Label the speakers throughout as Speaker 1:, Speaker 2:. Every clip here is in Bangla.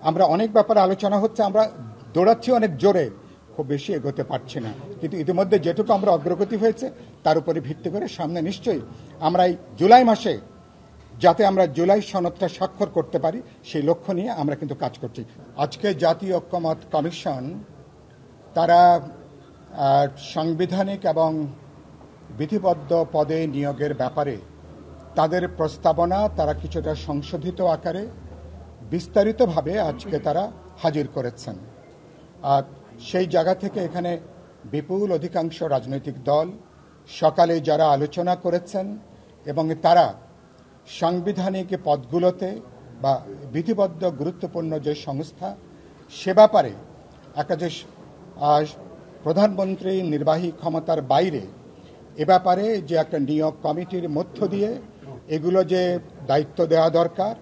Speaker 1: আমরা অনেক ব্যাপারে আলোচনা হচ্ছে, আমরা দৌড়াচ্ছি অনেক জোরে, খুব বেশি এগোতে পারছি না। কিন্তু ইতিমধ্যে যেটুকু আমরা অগ্রগতি হয়েছে তার উপরে ভিত্তি করে সামনে নিশ্চয়ই আমরা এই জুলাই মাসে যাতে আমরা জুলাই সনদটা স্বাক্ষর করতে পারি সেই লক্ষ্য নিয়ে আমরা কিন্তু কাজ করছি। আজকে জাতীয় ঐক্যমত কমিশন তারা সাংবিধানিক এবং বিধিবদ্ধ পদে নিয়োগের ব্যাপারে তাদের প্রস্তাবনা তারা কিছুটা সংশোধিত আকারে বিস্তারিতভাবে আজকে তারা হাজির করেছেন। আর সেই জায়গা থেকে এখানে বিপুল অধিকাংশ রাজনৈতিক দল সকালে যারা আলোচনা করেছেন এবং তারা সাংবিধানিক পদগুলোতে বা বিধিবদ্ধ গুরুত্বপূর্ণ যে সংস্থা সে ব্যাপারে একটা যে প্রধানমন্ত্রী নির্বাহী ক্ষমতার বাইরে এ ব্যাপারে যে একটা নিয়োগ কমিটির মধ্য দিয়ে এগুলো যে দায়িত্ব দেওয়া দরকার,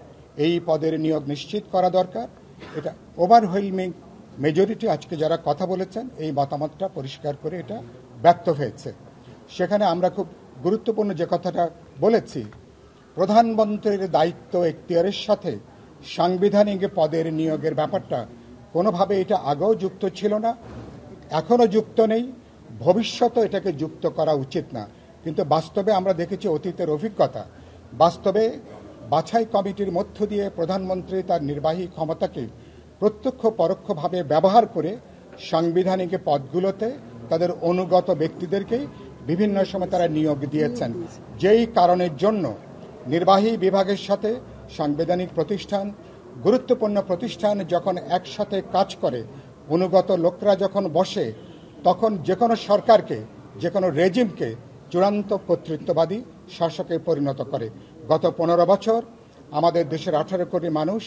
Speaker 1: এই পদের নিয়োগ নিশ্চিত করা দরকার, এটা ওভারওয়েলমিং মেজরিটি আজকে যারা কথা বলেছেন এই মতামতটা পরিষ্কার করে এটা ব্যক্ত হয়েছে। সেখানে আমরা খুব গুরুত্বপূর্ণ যে কথাটা বলেছি, প্রধানমন্ত্রীর দায়িত্ব এখতিয়ারের সাথে সাংবিধানিক পদের নিয়োগের ব্যাপারটা কোনোভাবে এটা আগেও যুক্ত ছিল না, এখনও যুক্ত নেই, ভবিষ্যতেও এটাকে যুক্ত করা উচিত না। কিন্তু বাস্তবে আমরা দেখেছি অতীতের অভিজ্ঞতা, বাস্তবে বাছাই কমিটির মধ্য দিয়ে প্রধানমন্ত্রী তার নির্বাহী ক্ষমতাকে প্রত্যক্ষ পরোক্ষভাবে ব্যবহার করে সাংবিধানিক পদগুলোতে তাদের অনুগত ব্যক্তিদেরকেই বিভিন্ন সময় তারা নিয়োগ দিয়েছেন, যেই কারণের জন্য নির্বাহী বিভাগের সাথে সাংবিধানিক প্রতিষ্ঠান, গুরুত্বপূর্ণ প্রতিষ্ঠান যখন একসাথে কাজ করে, অনুগত লোকরা যখন বসে, তখন যে কোনো সরকারকে, যে কোনো রেজিমকে চূড়ান্ত কর্তৃত্ববাদী শাসকে পরিণত করে। গত 15 বছর আমাদের দেশের 18 কোটি মানুষ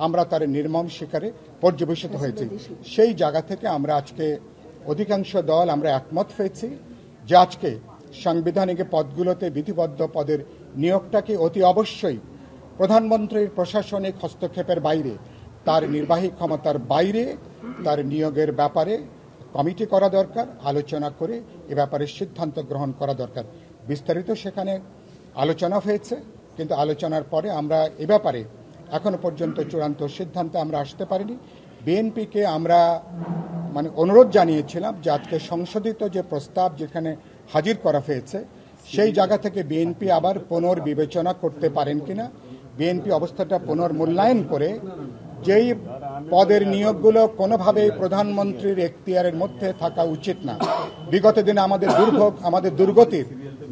Speaker 1: আমরা তার নির্মম শিকারে পর্যবেসিত হয়েছি। সেই জায়গা থেকে আমরা আজকে অধিকাংশ দল আমরা একমত হয়েছি যে আজকে সাংবিধানিক পদগুলোতে বিধিবদ্ধ পদের নিয়োগটাকে অতি অবশ্যই প্রধানমন্ত্রীর প্রশাসনিক হস্তক্ষেপের বাইরে, তার নির্বাহী ক্ষমতার বাইরে তার নিয়োগের ব্যাপারে কমিটি করা দরকার, আলোচনা করে এ ব্যাপারে সিদ্ধান্ত গ্রহণ করা দরকার। বিস্তারিত সেখানে আলোচনা হয়েছে, কিন্তু আলোচনার পরে আমরা এ ব্যাপারে এখনো পর্যন্ত চূড়ান্ত সিদ্ধান্তে আমরা আসতে পারিনি। বিএনপিকে আমরা অনুরোধ জানিয়েছিলাম যে আজকে সংশোধিত যে প্রস্তাব যেখানে হাজির করা হয়েছে সেই জায়গা থেকে বিএনপি আবার পুনর্বিবেচনা করতে পারেন কিনা, বিএনপি অবস্থাটা পুনর্মূল্যায়ন করে যেই পদের নিয়োগগুলো কোনোভাবেই প্রধানমন্ত্রীর এখতিয়ারের মধ্যে থাকা উচিত না। বিগত দিনে আমাদের দুর্ভোগ, আমাদের দুর্গতির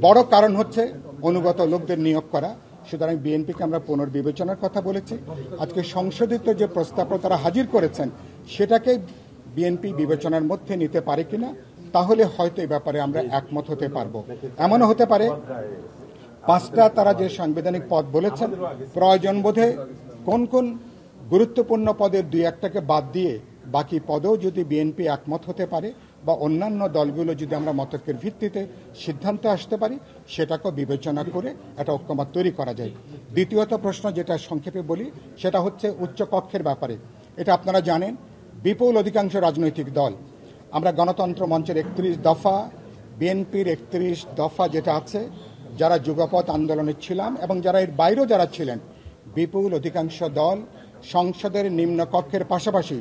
Speaker 1: বড় কারণ হচ্ছে অনুগত লোকদের নিয়োগ করা। সুতরাং বিএনপিকে আমরা পুনর্বিবেচনার কথা বলেছি। আজকে সংশোধিত যে প্রস্তাব তারা হাজির করেছেন সেটাকে বিএনপি বিবেচনার মধ্যে নিতে পারে কিনা, তাহলে হয়তো এই ব্যাপারে আমরা একমত হতে পারবো। এমনও হতে পারে 5টা তারা যে সাংবিধানিক পদ বলেছেন, প্রয়োজন বোধে কোন কোন গুরুত্বপূর্ণ পদের 2-1টাকে বাদ দিয়ে বাকি পদেও যদি বিএনপি একমত হতে পারে বা অন্যান্য দলগুলো যদি আমরা মতকের ভিত্তিতে সিদ্ধান্তে আসতে পারি, সেটাকেও বিবেচনা করে একটা ঐক্যমত তৈরি করা যায়। দ্বিতীয়ত প্রশ্ন যেটা সংক্ষেপে বলি সেটা হচ্ছে উচ্চ কক্ষের ব্যাপারে। এটা আপনারা জানেন, বিপুল অধিকাংশ রাজনৈতিক দল আমরা গণতন্ত্র মঞ্চের 31 দফা, বিএনপির 31 দফা যেটা আছে, যারা যুগপৎ আন্দোলনে ছিলাম এবং যারা এর বাইরেও যারা ছিলেন, বিপুল অধিকাংশ দল সংসদের নিম্ন কক্ষের পাশাপাশি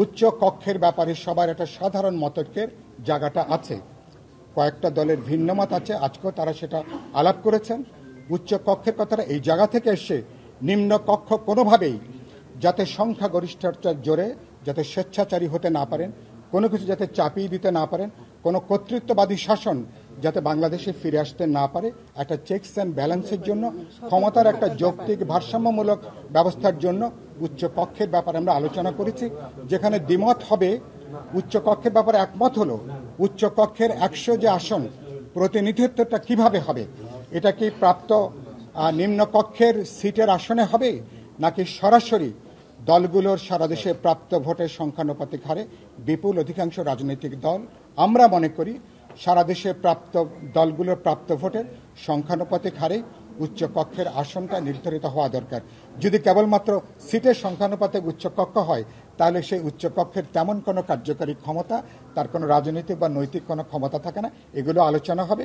Speaker 1: উচ্চ কক্ষের ব্যাপারে সবার একটা সাধারণ মতকের জায়গাটা আছে। কয়েকটা দলের ভিন্ন মত আছে, আজকেও তারা সেটা আলাপ করেছেন। উচ্চ কক্ষের কথাটা এই জায়গা থেকে এসে নিম্ন কক্ষ কোনোভাবেই যাতে সংখ্যাগরিষ্ঠতার জোরে যাতে স্বেচ্ছাচারী হতে না পারেন, কোনো কিছু যাতে চাপিয়ে দিতে না পারেন, কোনো কর্তৃত্ববাদী শাসন যাতে বাংলাদেশে ফিরে আসতে না পারে, একটা চেকস অ্যান্ড ব্যালেন্সের জন্য, ক্ষমতার একটা যৌক্তিক ভারসাম্যমূলক ব্যবস্থার জন্য উচ্চ কক্ষের ব্যাপারে আমরা আলোচনা করেছি। যেখানে দ্বিমত হবে, উচ্চ কক্ষের ব্যাপারে একমত হলো উচ্চ কক্ষের 100 যে আসন প্রতিনিধিত্বটা কিভাবে হবে, এটা কি প্রাপ্ত নিম্ন কক্ষের সিটের আসনে হবে নাকি সরাসরি দলগুলোর সারা দেশে প্রাপ্ত ভোটের সংখ্যানুপাতিক হারে। বিপুল অধিকাংশ রাজনৈতিক দল আমরা মনে করি সারা দেশে প্রাপ্ত দলগুলোর প্রাপ্ত ভোটের সংখ্যানুপাতিক হারে উচ্চ কক্ষের আসনটা নির্ধারিত হওয়া দরকার। যদি কেবলমাত্র সিটের সংখ্যানুপাতে উচ্চ কক্ষ হয় তাহলে সেই উচ্চ কক্ষের তেমন কোনো কার্যকারী ক্ষমতা, তার কোনো রাজনৈতিক বা নৈতিক কোনো ক্ষমতা থাকে না। এগুলো আলোচনা হবে।